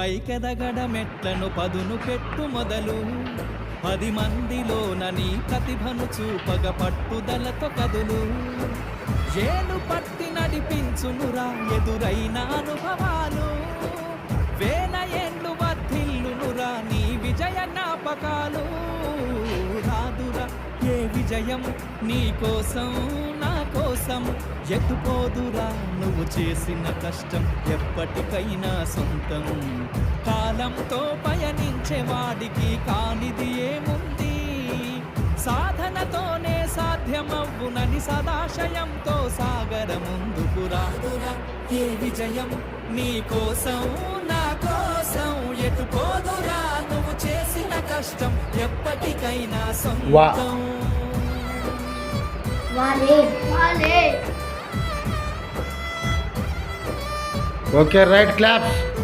పైకెదగడ మెట్లను పదును పెట్టు మొదలు 10 మందిలోన నీ ప్రతిభను చూపగ పట్టుదలతో కదులు ఏలు పట్టి నడిపించునురా ఎదురైన అనుభవాలు వేల ఏండ్లు వర్ధిల్లునురా నీ విజయ జ్ఞాపకాలు రాదురా ఏ విజయం నీ కోసం నా కోసం ఎత్తుపోదురా నువ్వు చేసిన కష్టం ఎప్పటికైనా సొంతం కాలంతో పయనించే వాడికి కానిది ఏముంది సాధనతోనే సాధ్యమవ్వునని సదాశయంతో సాగర ముందుకు రాదురా ఏ విజయం నీ కోసం నా కోసం ఎత్తుపోదురా నువ్వు చేసిన కష్టం ఎప్పటికైనా సొంతం Okay, right, claps.